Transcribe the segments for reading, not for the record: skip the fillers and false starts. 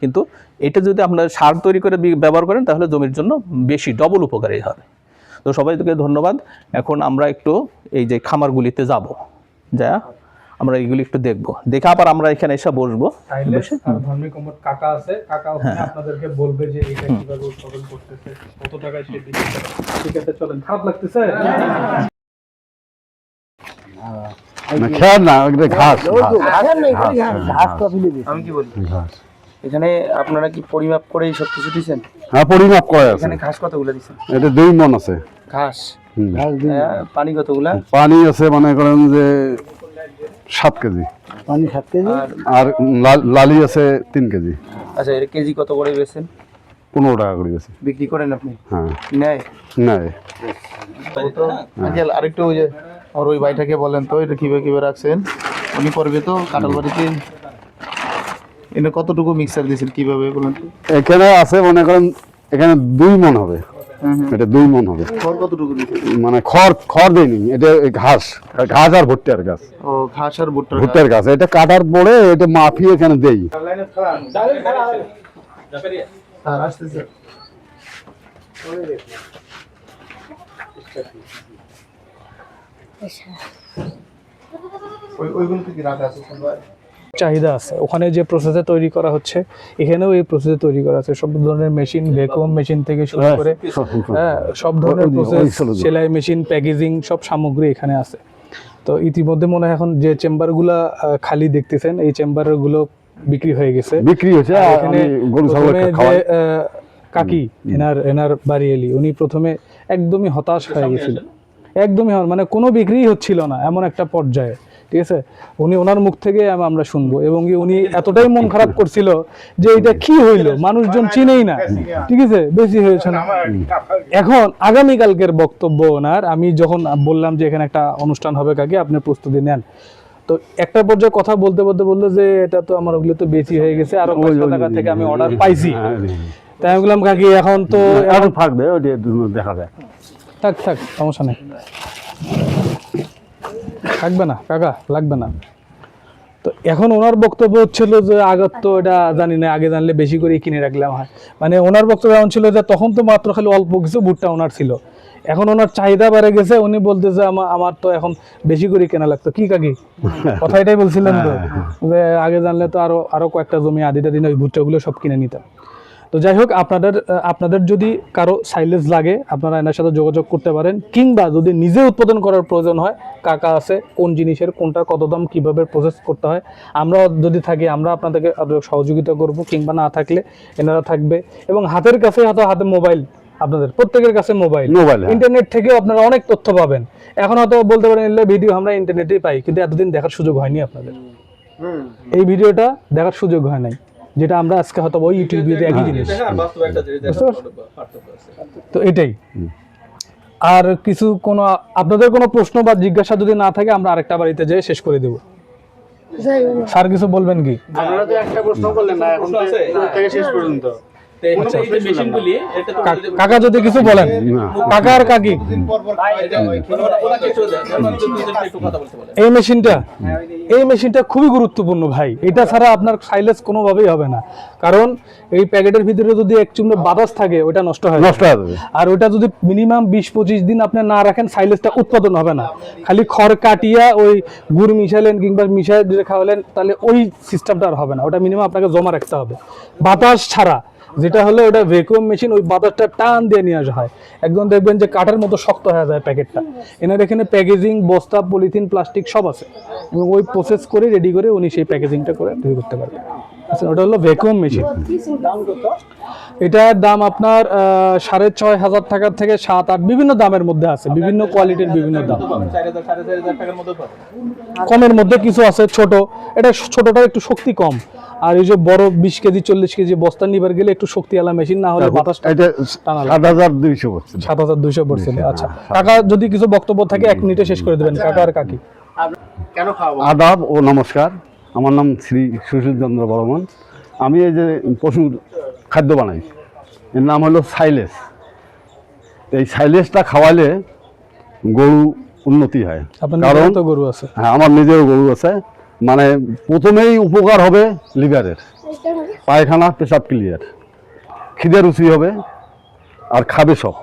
কিন্তু এটা যদি আপনারা সার তৈরি করে ব্যবহার করেন তাহলে জমির জন্য বেশি ডবল উপকারী হবে। তো সবাইকে ধন্যবাদ। এখন আমরা একটু এই যে খামারগুলিতে যাব, যা আমরা এইগুলি একটু দেখবো, দেখে আবার আমরা এখানে এসে বসবো। কাকা আছে, কাকা ওখানে আপনাদেরকে বলবে যে এটা কিভাবে উৎপাদন করতেছে, কত টাকায় সে দিচ্ছে। ঠিক আছে, চলেন। খারাপ লাগতেছে? আমি কি বলি, এখানে আপনারা কি পরিমাপ করে সব কিছু দিচ্ছেন? হ্যাঁ, পরিমাপ করা আছে। এখানে ঘাস কতগুলো দিচ্ছেন? এটা 2 মণ আছে ঘাস। পানি কতগুলা? পানি আছে মনে করেন যে 7 কেজি পানি 7 কেজি, আর লালি আছে 3 কেজি। আচ্ছা, এর কেজি কত করে বেচেন? 15 টাকা করে গেছে। বিক্রি করেন আপনি? হ্যাঁ। নেয়? নেয়। আরেকটু ওই যে আর ওই ভাইটাকে বলেন তো এটা কিভাবে রাখছেন, উনি করবে তো কাঁঠাল বাড়িতে। এটা কতটুকু মিক্সার দিয়েছেন কিভাবে বলেন তো? এখানে আছে মনে করেন এখানে 2 মণ হবে। এটা 2 মণ হবে। খড় কতটুকু দিয়েছেন? মানে খড় দেয়নি, এটা ঘাস আর ভুট্টার গাছ। ও, ঘাস আর ভুট্টার গাছ। এটা কাটার পরে এটা মাফিয়ে এখানে দেই। আসতেছে। ওইগুলো কি রাখা আছে? চাহিদা আছে ওখানে যে প্রসেসে তৈরি করা হচ্ছে, এখানেও এই প্রসেসে তৈরি করা আছে। সব ধরনের মেশিন, ভ্যাকুয়াম মেশিন থেকে শুরু করে সব ধরনের প্রসেস, সেলাই মেশিন, প্যাকেজিং, সব সামগ্রী এখানে আছে। তো ইতিমধ্যে মনে হয় এখন যে চেম্বারগুলা খালি দেখতেছেন, এই চেম্বারগুলো বিক্রি হয়ে গেছে। এখানে যে কাকি এনার বাড়ি এলি, উনি প্রথমে একদমই হতাশ হয়ে গেছিল, একদমই মানে কোনো বিক্রি হচ্ছিল না এমন একটা পর্যায়ে। ঠিক আছে, ওনার মুখ থেকে আমরা শুনবো। এবং উনি এতটাই মন খারাপ করছিল যে এটা কি হইলো, মানুষজন চিনেই না। ঠিক আছে, বেশি হয়েছে না। এখন আগামীকালকের বক্তব্য ওনার, আমি যখন বললাম যে এখানে একটা অনুষ্ঠান হবে কাকি, আপনি প্রস্তুতি নেন, তো একটা পর্যায়ে কথা বলতে বললো যে এটা তো আমার ওগুলো তো বেশি হয়ে গেছে, আরো 500 টাকা থেকে আমি অর্ডার পাইছি। তাই আমি বললাম কাকি এখন তো দেখা যায়। থাক সমস্যা নেই, থাকবে না কাকা, লাগবে না। তো এখন ওনার বক্তব্য হচ্ছিল যে আগত তো এটা জানি না, আগে জানলে বেশি করে কিনে রাখলাম হয়। মানে ওনার বক্তব্য এমন ছিল যে তখন তো মাত্র খালি অল্প কিছু ভুট্টা ওনার ছিল, এখন ওনার চাহিদা বেড়ে গেছে। উনি বলতেছে আমার তো এখন বেশি করে কেনা লাগতো। কি কাকি কথা এটাই বলছিলেন তো, যে আগে জানলে তো আরো কয়েকটা জমি আদিটা দিন ওই ভুট্টাগুলো সব কিনে নিতাম। তো যাই হোক, আপনাদের যদি কারো সাইলেজ লাগে আপনারা এনার সাথে যোগাযোগ করতে পারেন, কিংবা যদি নিজে উৎপাদন করার প্রয়োজন হয়, কাকা আছে কোন জিনিসের কোনটা কত দাম কিভাবে প্রসেস করতে হয়, আমরা যদি থাকি আমরা আপনাদেরকে সহযোগিতা করব, কিংবা না থাকলে এনারা থাকবে। এবং হাতের কাছে হাতে মোবাইল, আপনাদের প্রত্যেকের কাছে মোবাইল, ইন্টারনেট থেকেও আপনারা অনেক তথ্য পাবেন। এখন হয়তো বলতে পারেন ভিডিও আমরা ইন্টারনেটেই পাই, কিন্তু এতদিন দেখার সুযোগ হয়নি আপনাদের। এই ভিডিওটা দেখার সুযোগ হয় নাই, যেটা আমরা আজকে হয়তো ওই ইউটিউবে একই জিনিস। তো এটাই। আর কিছু কোনো আপনাদের কোনো প্রশ্ন বা জিজ্ঞাসা যদি না থাকে আমরা আরেকটা বাড়িতে যেয়ে শেষ করে দেব। স্যার কিছু বলবেন কি? আপনারা তো একটা প্রশ্ন করলেন না, এখন থেকে শেষ পর্যন্ত। কাকা যদি কিছু বলেন, কাকা আর কাকি, এই মেশিনটা খুবই গুরুত্বপূর্ণ ভাই। এটা ছাড়া আপনার সাইলেজ কোনোভাবেই হবে না, কারণ এই প্যাকেটের ভিতরে যদি এক চুমড়ো বাতাস থাকে ওটা নষ্ট হয়ে যাবে। আর ওটা যদি মিনিমাম 20-25 দিন আপনি না রাখেন, সাইলেজটা উৎপাদন হবে না। খালি খড় কাটিয়া ওই গুড় মিশালেন কিংবা মিশাই দিয়ে খাওয়ালেন, তাহলে ওই সিস্টেমটা আর হবে না। ওটা মিনিমাম আপনাকে জমা রাখতে হবে বাতাস ছাড়া। যেটা হলো ওটা ভ্যাকুয়াম মেশিন, ওই বাতাসটা টান দিয়ে নিয়ে আসা হয়, একদম দেখবেন যে কাঠের মতো শক্ত হয়ে যায় প্যাকেটটা। এনার এখানে প্যাকেজিং, বস্তা, পলিথিন, প্লাস্টিক সব আছে, এবং ওই প্রসেস করে রেডি করে উনি সেই প্যাকেজিংটা করে তৈরি করতে পারবে। আচ্ছা, ওটা হলো ভ্যাকুয়াম মেশিন। এটার দাম আপনার 6,500 টাকা থেকে 7-8 বিভিন্ন দামের মধ্যে আছে, বিভিন্ন কোয়ালিটির বিভিন্ন দাম। কমের মধ্যে কিছু আছে ছোট, এটা ছোটটা একটু শক্তি কম। আর এই যে বড় 20 কেজি 40 কেজি বস্তা নিবার গেলে একটু শক্তিওয়ালা মেশিন, না হলে বাতাসটা 7,200 পড়ছিল। আচ্ছা কাকা, যদি কিছু বক্তব্য থাকে 1 মিনিটে শেষ করে দেবেন কাকা আর কাকি। আদাব ও নমস্কার, আমার নাম শ্রী সুশীল চন্দ্র বর্মন। আমি এই যে পশুর খাদ্য বানাই, এর নাম হলো সাইলেজ। এই সাইলেজটা খাওয়ালে গরু উন্নতি হয়। কারণ তো গরু আছে? হ্যাঁ, আমার নিজেরও গরু আছে। মানে প্রথমেই উপকার হবে লিভারের, পায়খানা পেশাব ক্লিয়ার, খিদে রুচি হবে আর খাবে সব।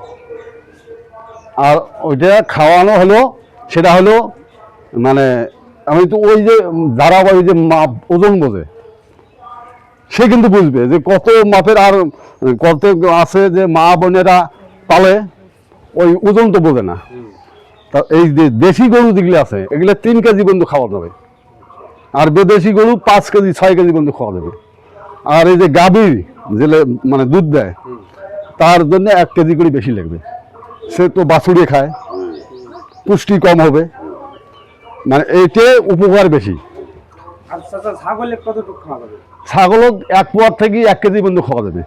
আর ওইটা খাওয়ানো হলো, সেটা হলো মানে আমি তো ওই যে যারা ওই যে মাপ ওজন বোঝে সে কিন্তু বুঝবে যে কত মাপের, আর কত আছে যে মা বোনেরা পালে ওই ওজন তো বোঝে না। তা এই যে দেশি গরু যেগুলো আছে এগুলো 3 কেজি পর্যন্ত খাওয়া যাবে, আর বিদেশি গরু 5 কেজি 6 কেজি পর্যন্ত খাওয়া যাবে। আর এই যে গাভীর যে মানে দুধ দেয় তার জন্য 1 কেজি করে বেশি লাগবে, সে তো বাছুরে খায়, পুষ্টি কম হবে, মানে এইটা উপকার বেশি। ছাগল 1 পোয়ার থেকে 1 কেজি পর্যন্ত খাওয়া যাবে।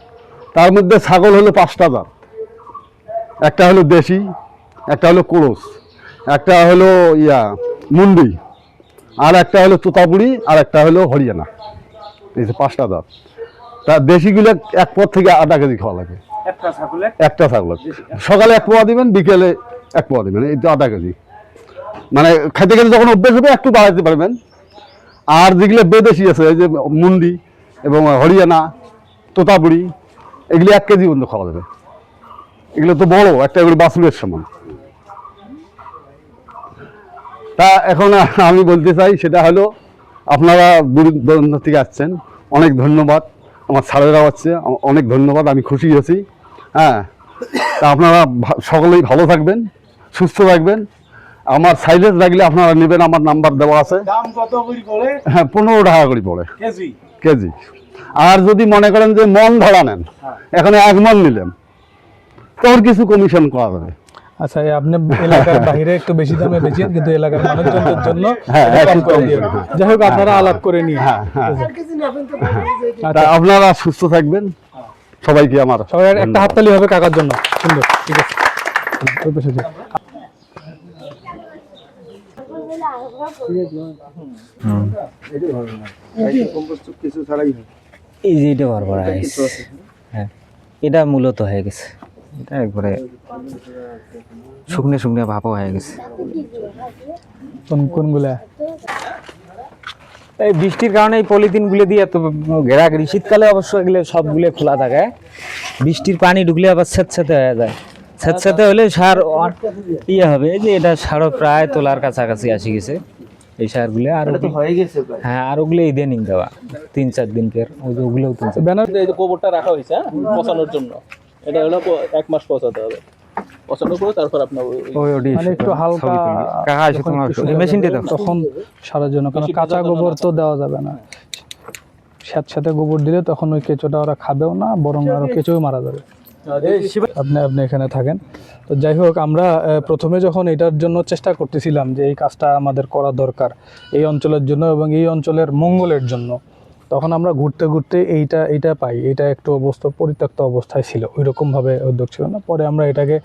তার মধ্যে ছাগল হলো 5টা জাত, একটা হলো দেশি, একটা হলো কোরস, একটা হলো মুন্ডি, আর একটা হলো তোতাপুরি, আর একটা হলো হরিয়ানা। এই যে 5টা জাত। তা দেশিগুলো 1 পোয়ার থেকে 1/2 কেজি খাওয়া লাগে একটা ছাগল। সকালে 1 পোয়া দিবেন, বিকেলে 1 পোয়া দিবেন, এই তো 1/2 কেজি। মানে খাইতে গেলে যখন অভ্যেস হবে একটু বাড়াইতে পারবেন। আর যেগুলো বেদেশি আছে এই যে মুন্ডি এবং হরিয়ানা, তোতাপুরি, এগুলি 1 কেজি পর্যন্ত খাওয়া যাবে। এগুলো তো বড়, একটা এগুলো বাছুরের সমান। তা এখন আমি বলতে চাই সেটা হলো, আপনারা দূর দূরান্ত থেকে আসছেন, অনেক ধন্যবাদ। আমার স্যারেরা হচ্ছে, অনেক ধন্যবাদ, আমি খুশি হয়েছি। হ্যাঁ, তা আপনারা সকলেই ভালো থাকবেন, সুস্থ থাকবেন। আমার সাইলেজ লাগলে আপনারা নেবেন, আমার নাম্বার দেওয়া আছে। দাম কত করে পড়ে? হ্যাঁ, 15 টাকা করে পড়ে কেজি। কেজি। আর যদি মনে করেন যে মন ধরা নেন, এখানে 1 মন নিলেন, তোর কিছু কমিশন করা যাবে। আচ্ছা, এই আপনি এলাকার বাইরে একটু বেশি দামে বেচেন, কিন্তু এলাকার মানুষজনদের জন্য হ্যাঁ, কম করে দিয়ে। যাই হোক, আপনারা আলাপ করে নিয়ে। তা আপনারা সুস্থ থাকবেন, সবাইকে আমার সবাই একটা হাততালি হবে কাকার জন্য। সুন্দর, ঠিক আছে। ওই পাশে যাই। এই যে এটা বারবার আসছে, হ্যাঁ এটা মূলত হয়ে গেছে, এটা একবারে শুকনো শুকনো ভাপও হয়ে গেছে। কোনগুলা? এই বৃষ্টির কারণে এই পলিথিন গুলো দিয়ে এত ঘেরাঘেরি। শীতকালে অবশ্য এগুলো সবগুলো খোলা থাকে, বৃষ্টির পানি ঢুকলে আবার স্যাঁতস্যাঁতে হয়ে যায়। স্যাঁতস্যাঁতে হলে সার ইয়ে হবে। এই যে এটা সারও প্রায় তোলার কাছাকাছি আসি গেছে এই সারগুলো। আর হ্যাঁ, আর ওগুলো ইদানিং দেওয়া 3-4 দিনকের, ওগুলোও 3-4 ব্যানার এই যে গোবরটা রাখা হয়েছে পচানোর জন্য, এটা হলো 1 মাস পচাতে হবে। পছন্দ করে তারপর আপনার মানে একটু হালকা তখন সারার জন্য, কারণ কাঁচা গোবর তো দেওয়া যাবে না। সাথে গোবর দিলে তখন ওই কেঁচোটা ওরা খাবেও না, বরং আরো কেঁচোও মারা যাবে। আপনি এখানে থাকেন। তো যাই হোক, আমরা প্রথমে যখন এটার জন্য চেষ্টা করতেছিলাম যে এই কাজটা আমাদের করা দরকার এই অঞ্চলের জন্য এবং এই অঞ্চলের মঙ্গলের জন্য, তখন আমরা ঘুরতে ঘুরতে এইটা পাই। এটা একটু পরিত্যক্ত অবস্থায় ছিল, ওই রকমভাবে উদ্যোগ ছিল না। পরে আমরা এটাকে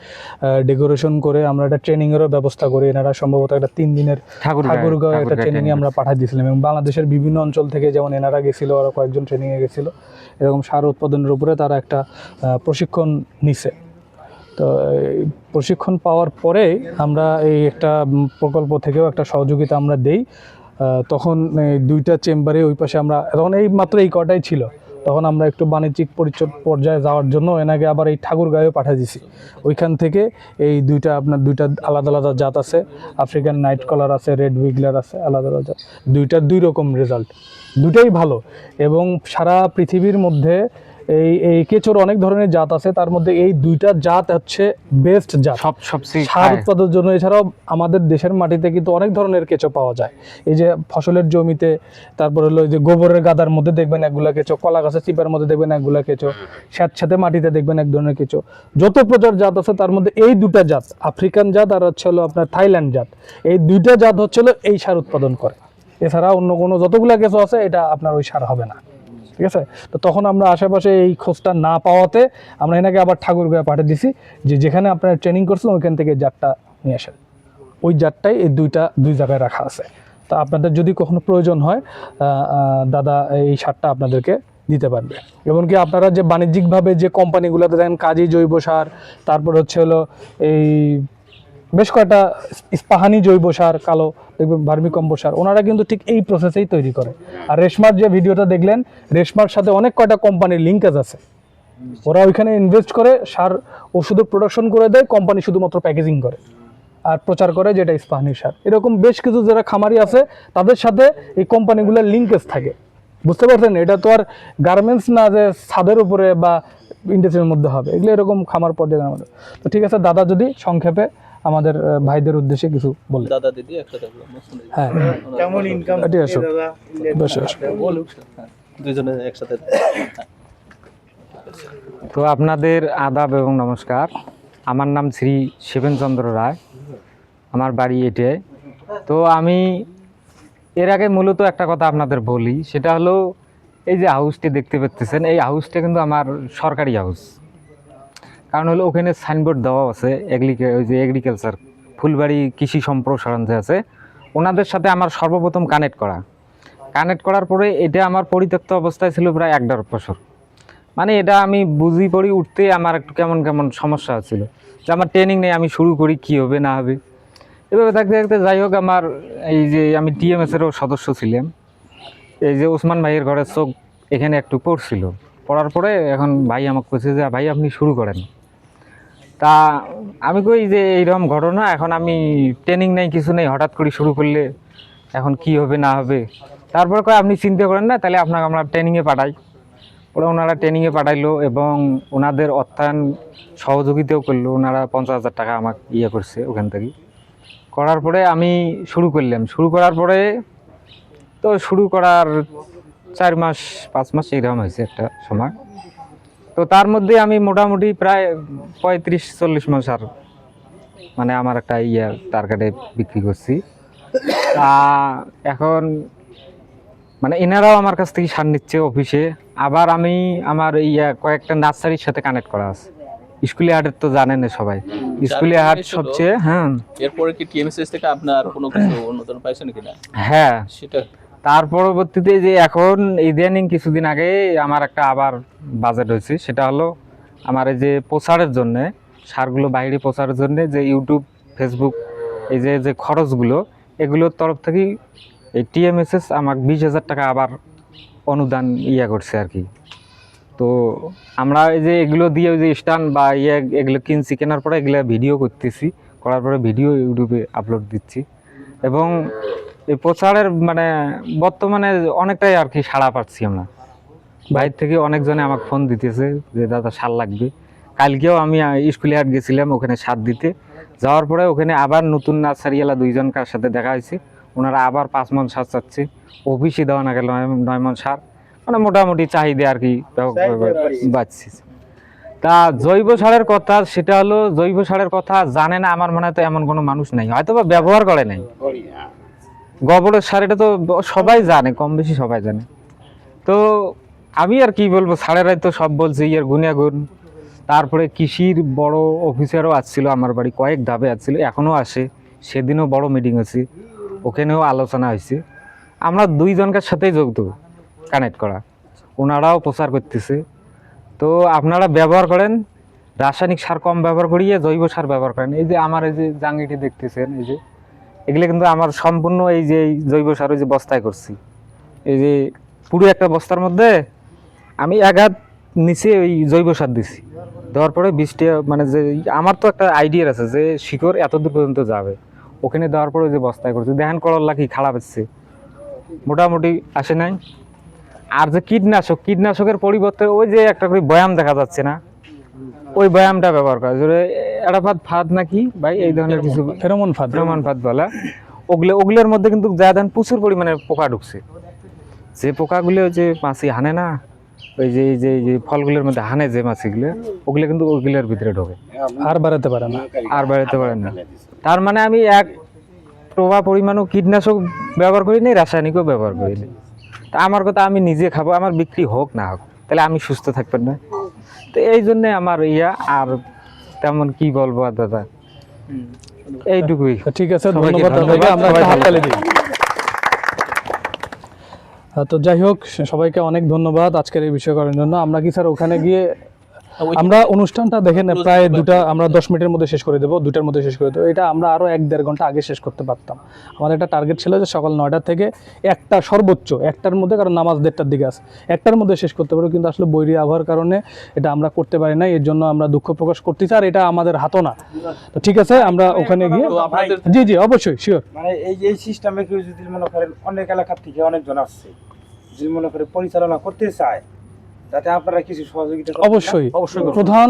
ডেকোরেশন করে আমরা একটা ট্রেনিংয়েরও ব্যবস্থা করি। এনারা সম্ভবত একটা 3 দিনের ঠাকুরগাঁও একটা ট্রেনিংয়ে আমরা পাঠিয়ে দিয়েছিলাম, এবং বাংলাদেশের বিভিন্ন অঞ্চল থেকে যেমন এনারা গেছিলো, আরও কয়েকজন ট্রেনিংয়ে গেছিলো। এরকম সার উৎপাদনের উপরে তারা একটা প্রশিক্ষণ নিছে। তো এই প্রশিক্ষণ পাওয়ার পরে আমরা এই একটা প্রকল্প থেকেও একটা সহযোগিতা আমরা দেই। তখন 2টা চেম্বারে ওই পাশে আমরা, তখন এই মাত্র এই কটাই ছিল, তখন আমরা একটু বাণিজ্যিক পর্যায়ে যাওয়ার জন্য এনাকে আবার এই ঠাকুরগাঁও পাঠিয়ে দিছি। ওইখান থেকে এই দুইটা আলাদা আলাদা জাত আছে, আফ্রিকান নাইট কলার আছে, রেড উইগলার আছে, আলাদা আলাদা জাত। 2 রকম রেজাল্ট, 2টাই ভালো। এবং সারা পৃথিবীর মধ্যে এই কেঁচোর অনেক ধরনের জাত আছে, তার মধ্যে এই 2টা জাত হচ্ছে বেস্ট জাত সার উৎপাদনের জন্য। এছাড়াও আমাদের দেশের মাটিতে কিন্তু অনেক ধরনের কেঁচো পাওয়া যায়। এই যে ফসলের জমিতে, তারপর হলো যে গোবরের গাদার মধ্যে দেখবেন একগুলা কেঁচো, কলা গাছের চিপার মধ্যে দেখবেন একগুলা কেঁচো, স্যাঁতস্যাঁতে মাটিতে দেখবেন এক ধরনের কেঁচো। যত প্রকার জাত আছে তার মধ্যে এই 2টা জাত, আফ্রিকান জাত আর হচ্ছে হলো আপনার থাইল্যান্ড জাত, এই 2টা জাত হচ্ছে হলো এই সার উৎপাদন করে। এছাড়া অন্য কোনো যতগুলা কেঁচো আছে এটা আপনার ওই সার হবে না, ঠিক আছে। তো তখন আমরা আশেপাশে এই খোঁজটা না পাওয়াতে আমরা এনাকে আবার ঠাকুরগাঁও পাঠিয়ে দিছি, যে যেখানে আপনারা ট্রেনিং করছিলেন ওইখান থেকে জাতটা নিয়ে আসেন। ওই জাতটাই এই 2 জায়গায় রাখা আছে। তা আপনাদের যদি কখনো প্রয়োজন হয়, দাদা এই সারটা আপনাদেরকে দিতে পারবে। এমনকি আপনারা যে বাণিজ্যিকভাবে যে কোম্পানিগুলোতে দেখেন কাজী জৈব সার, তারপর হচ্ছে হলো এই বেশ কয়েকটা ইস্পাহানি জৈব সার, কালো দেখবেন ভার্মি কম্পোস্ট সার, ওনারা কিন্তু ঠিক এই প্রসেসেই তৈরি করে। আর রেশমার যে ভিডিওটা দেখলেন, রেশমার সাথে অনেক কয়টা কোম্পানির লিঙ্কেজ আছে, ওরা ওইখানে ইনভেস্ট করে সার ওষুধের প্রোডাকশন করে দেয়, কোম্পানি শুধুমাত্র প্যাকেজিং করে আর প্রচার করে যেটা ইস্পাহানি সার। এরকম বেশ কিছু যারা খামারি আছে তাদের সাথে এই কোম্পানিগুলোর লিঙ্কেজ থাকে, বুঝতে পারছেন? এটা তো আর গার্মেন্টস না যে ছাদের উপরে বা ইন্ডাস্ট্রির মধ্যে হবে, এগুলো এরকম খামার পর্যায়ে আমাদের। তো ঠিক আছে দাদা, যদি সংক্ষেপে আমাদের ভাইদের উদ্দেশ্যে কিছু বলে। দাদা দিদি একসাথে হ্যাঁ, কেমন ইনকাম এটি আসো, দাদা? বসে আসো। দুইজনে একসাথে। তো আপনাদের আদাব এবং নমস্কার। আমার নাম শ্রী শিবেনচন্দ্র রায়, আমার বাড়ি এটাই। তো আমি এর আগে মূলত একটা কথা আপনাদের বলি, সেটা হলো এই যে হাউসটি দেখতে পাচ্ছেন, এই হাউসটা কিন্তু আমার সরকারি হাউস। কারণ হলো ওখানে সাইনবোর্ড দেওয়া আছে ওই যে এগ্রিকালচার ফুলবাড়ি কৃষি সম্প্রসারণ যে আছে, ওনাদের সাথে আমার সর্বপ্রথম কানেক্ট করার পরে এটা আমার পরিত্যক্ত অবস্থায় ছিল প্রায় 1.5 বছর। মানে এটা আমি বুঝি পড়ি উঠতে আমার একটু কেমন কেমন সমস্যা হচ্ছিল, যে আমার ট্রেনিং নেই, আমি শুরু করি কী হবে না হবে। এভাবে থাকতে থাকতে যাই হোক, আমার এই যে আমি টিএমএসেরও সদস্য ছিলাম, এই যে ওসমান ভাইয়ের ঘরের চোখ এখানে একটু পড়ছিল, পড়ার পরে এখন ভাই আমাকে বলছে যে ভাই আপনি শুরু করেন। তা আমি কই যে এইরকম ঘটনা, এখন আমি ট্রেনিং নেই কিছু নেই, হঠাৎ করে শুরু করলে এখন কি হবে না হবে। তারপরে কয় আপনি চিন্তা করেন না, তাহলে আপনাকে আমরা ট্রেনিংয়ে পাঠাই। ওনারা ট্রেনিংয়ে পাঠাইলো এবং ওনাদের অর্থায়ন সহযোগিতাও করলো। ওনারা 50,000 টাকা আমাকে করছে ওখান থেকে। করার পরে আমি শুরু করলাম। শুরু করার পরে তো শুরু করার 4 মাস 5 মাস এরকম হয়েছে একটা সময়। তো তার মধ্যে আমি মোটামুটি প্রায় 35-40 মাস আর মানে আমার একটা টার্গেটে বিক্রি করছি। তা এখন মানে এনারাও আমার কাছ থেকে সার নিচ্ছে অফিসে। আবার আমি আমার কয়েকটা নার্সারির সাথে কানেক্ট করা আছে। স্কুলে হাটের তো জানেন সবাই, স্কুলে হাট সবচেয়ে। হ্যাঁ, এরপরে কি টিএমএসএস থেকে আপনার কোনো কিছু অনুদান পাইছেন কিনা? হ্যাঁ, সেটা তার পরবর্তীতে যে এখন ইদানিং কিছুদিন আগে আমার একটা আবার বাজেট হয়েছে, সেটা হলো আমার এই যে প্রচারের জন্যে, সারগুলো বাইরে প্রচারের জন্যে যে ইউটিউব ফেসবুক এই যে খরচগুলো, এগুলোর তরফ থেকেই এই টিএমএসএস আমাকে 20,000 টাকা আবার অনুদান করছে আর কি। তো আমরা এই যে এগুলো দিয়ে ওই যে স্ট্যান্ড বা এগুলো কিনছি, কেনার পরে এগুলো ভিডিও করতেছি, করার পরে ভিডিও ইউটিউবে আপলোড দিচ্ছি। এবং এই প্রচারের মানে বর্তমানে অনেকটাই আর কি সাড়া পাচ্ছি আমরা। বাইরে থেকে অনেকজনে আমাকে ফোন দিতেছে যে দাদা সার লাগবে। কালকেও আমি স্কুলে হাট গেছিলাম ওখানে সার দিতে, যাওয়ার পরে ওখানে আবার নতুন নার্সারিওয়ালা 2জনকার সাথে দেখা হয়েছে, ওনারা আবার 5 মণ সার চাচ্ছে। অফিসে দেওয়া না গেল 9 মণ সার, মানে মোটামুটি চাহিদা আর কি বাড়ছে। তা জৈব সারের কথা, সেটা হলো জৈব সারের কথা জানে না আমার মনে হয় তো এমন কোনো মানুষ নাই, হয়তো বা ব্যবহার করে নাই। গোবরের সার এটা তো সবাই জানে, কম বেশি সবাই জানে। তো আমি আর কি বলবো, সারেরাই তো সব বলছে গুণাগুণ। তারপরে কৃষির বড় অফিসারও আসছিল আমার বাড়ি, কয়েক ধাপে আসছিল, এখনও আসে। সেদিনও বড় মিটিং হয়েছে, ওখানেও আলোচনা হয়েছে। আমরা 2জনকার সাথেই যুক্ত কানেক্ট করা, ওনারাও প্রচার করতেছে। তো আপনারা ব্যবহার করেন, রাসায়নিক সার কম ব্যবহার করিয়ে জৈব সার ব্যবহার করেন। এই যে আমার এই যে জাঙ্গিটি দেখতেছেন, এই যে এগুলো কিন্তু আমার সম্পূর্ণ এই যে জৈব সার ওই যে বস্তায় করছি। এই যে পুরো একটা বস্তার মধ্যে আমি 1 হাত নিচে ওই জৈব সার দিছি, দেওয়ার পরে 20টা মানে যে আমার তো একটা আইডিয়া আছে যে শিকড় এত দূর পর্যন্ত যাবে, ওখানে দেওয়ার পরে যে বস্তায় করছি। দেখেন করল্লা কি খারাপ হচ্ছে, মোটামুটি আসে নাই। আর যে কীটনাশকের পরিবর্তে ওই যে একটা করে বয়াম দেখা যাচ্ছে না, ওই বয়ামটা ব্যবহার করা, একটা ফাঁদ নাকি ভাই এই ধরনের কিছু ফেরোমন ফাঁদ বলা, ওগুলোর মধ্যে কিন্তু যা দেন প্রচুর পরিমাণে পোকা ঢুকছে। যে পোকাগুলো যে মাছি হানে না, ওই যে ফলগুলোর মধ্যে হানে যে মাছিগুলো, ওগুলো কিন্তু ওইগুলোর ভিতরে ঢোকে, আর বাড়াতে পারে না। তার মানে আমি এক প্রভাব পরিমাণও কীটনাশক ব্যবহার করিনি, রাসায়নিকও ব্যবহার করিনি। তা আমার কথা, আমি নিজে খাবো, আমার বিক্রি হোক না হোক, তাহলে আমি সুস্থ থাকবেন না। তো এই জন্যে আমার আর তেমন কি বলবো আর দাদা, এইটুকুই। ঠিক আছে, ধন্যবাদ দাদাকে, আমরা একটা হাততালি দিই। তো যাই হোক, সবাইকে অনেক ধন্যবাদ আজকের এই বিষয় করার জন্য। আমরা কি স্যার ওখানে গিয়ে আমরা অনুষ্ঠানটা দেখেন প্রায় আমরা 10 মিনিটের মধ্যে শেষ করে দেবো, 2টার মধ্যে শেষ করে দেবো। এটা আমরা আরো 1-1.5 ঘন্টা আগে শেষ করতে পারতাম। আমাদের একটা টার্গেট ছিল যে সকাল 9টা থেকে 1টা, সর্বোচ্চ 1টার মধ্যে, কারণ নামাজ 1:30টার দিকে আছে, 1টার মধ্যে শেষ করতে পারবো, কিন্তু আসলে বৈরী আবহাওয়ার কারণে এটা আমরা করতে পারি না। এর জন্য আমরা দুঃখ প্রকাশ করতেছি, আর এটা আমাদের হাতও না। তো ঠিক আছে, আমরা ওখানে গিয়ে জি জি অবশ্যই শিওর। মানে এই যে সিস্টেমে কেউ যদি মনে করেন অনেক এলাকা থেকে অনেকজন আসছে, যদি মনে করে পরিচালনা করতে চায়, যাতে আপনারা কিছু সহযোগিতা অবশ্যই প্রধান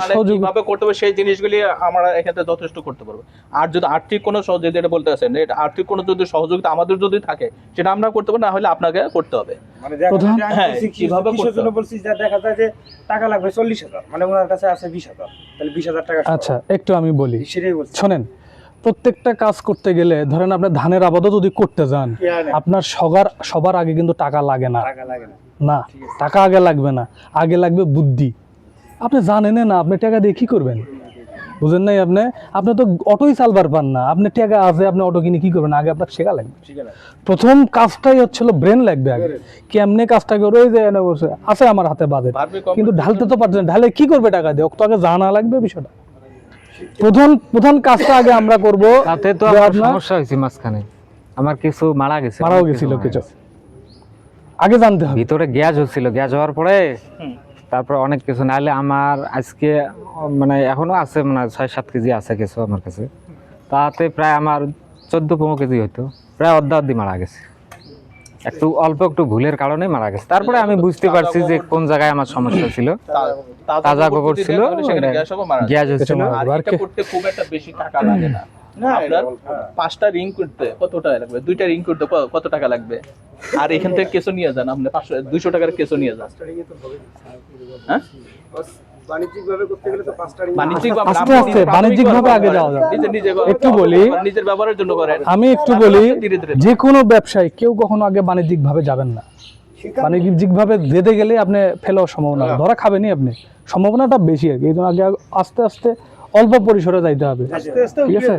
সহযোগিতা কিভাবে করতে হবে সেই জিনিসগুলি আমরা এখানে যথেষ্ট করতে পারবো। আর যদি আর্থিক কোনো সহযোগিতা, এটা বলতে আছেন, এটা আর্থিক কোনো যদি সহযোগিতা আমাদের যদি থাকে সেটা আমরা করতে পারবো, না হলে আপনাকে করতে হবে। মানে প্রধান কিভাবে জন্য বলছি যে দেখা যায় যে টাকা লাগবে 40,000, মানে ওনার কাছে আছে 20,000, তাহলে 20,000 টাকা। আচ্ছা একটু আমি বলি, সেটাই বলছি। শোনেন, প্রত্যেকটা কাজ করতে গেলে ধরেন আপনার ধানের আবাদও যদি করতে যান, আপনার সবার আগে কিন্তু টাকা লাগে না, টাকা লাগে না, না টাকা আগে লাগবে না, আগে লাগবে বুদ্ধি। আপনি জানেন না আপনি টাকা দিয়ে কি করবেন, বুঝেন নাই? আপনি তো অটোই চালবার পান না, আপনি টাকা আছে, আপনি অটো কিনে কি করবেন? আগে আপনার শেখা লাগবে। প্রথম কাজটাই হচ্ছিল ব্রেন লাগবে আগে, কেমনে কাজটা করে। ওই যে বসে আছে আমার হাতে বাজেট, কিন্তু ঢালতে তো পারছেন, ঢালে কি করবে টাকা দিয়ে? তো আগে জানা লাগবে বিষয়টা। প্রধান কাজটা আগে আমরা করব। তাতে তো আমার সমস্যা হয়েছে, মাঝখানে আমার কিছু মারাও গেছিল কিছু, আগে জানতে হবে। ভিতরে গ্যাস হচ্ছিল, গ্যাস হওয়ার পরে তারপর অনেক কিছু, নাহলে আমার আজকে মানে এখনো আছে, মানে 6-7 কেজি আছে কিছু আমার কাছে, তাতে প্রায় আমার 14-15 কেজি হইতো, প্রায় অর্ধেক মারা গেছে। একটু ভুলের কারণে মারা গেছে। তারপরে আমি বুঝতে পারছি যে কোন জায়গায় আমার সমস্যা ছিল। তাজা গোবর ছিল, গ্যাস হচ্ছিল। আর এটা করতে খুব একটা বেশি টাকা লাগে না। আপনার 5টা রিং করতে কত টাকা লাগবে, 2টা রিং করতে কত টাকা লাগবে, আর এখান থেকে কেঁচো নিয়ে যান, আপনি 200 টাকার কেঁচো নিয়ে যান। হ্যাঁ, বাণিজ্যিকভাবে করতে গেলে তো 5টা আস্তে আস্তে বাণিজ্যিকভাবে আগে যাওয়া যাবে। একটু বলি, নিজের ব্যবহারের জন্য করেন। আমি একটু বলি, যে কোনো ব্যবসায় কেউ কখনো আগে বাণিজ্যিকভাবে যাবেন না। বাণিজ্যিকভাবে যেতে গেলে আপনি ফেলার সম্ভাবনা, ধরা খাবেনই আপনি, সম্ভাবনাটা বেশি আর কি। এই জন্য আগে আস্তে আস্তে অল্প পরিসরে যাইতে হবে, ঠিক আছে?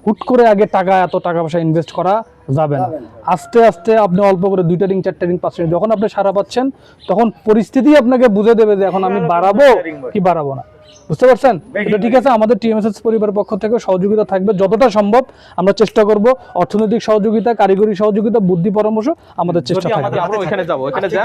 হুট করে আগে এত টাকা পয়সা ইনভেস্ট করা যাবে না। আস্তে আস্তে আপনি অল্প করে 2টা রিং, 4টা রিং, 5টা রিং, যখন আপনি সারা পাচ্ছেন তখন পরিস্থিতি আপনাকে বুঝে দেবে যে এখন আমি বাড়াবো কি বাড়াবো না। বুঝতে পারছেন? এটা ঠিক আছে। আমাদের টিএমএসএস পরিবারের পক্ষ থেকে সহযোগিতা থাকবে, যতটা সম্ভব আমরা চেষ্টা করব। অর্থনৈতিক সহযোগিতা, কারিগরি সহযোগিতা, বুদ্ধি পরামর্শ আমাদের চেষ্টা থাকবে। আমরা ওখানে যাবো, ওখানে যাই।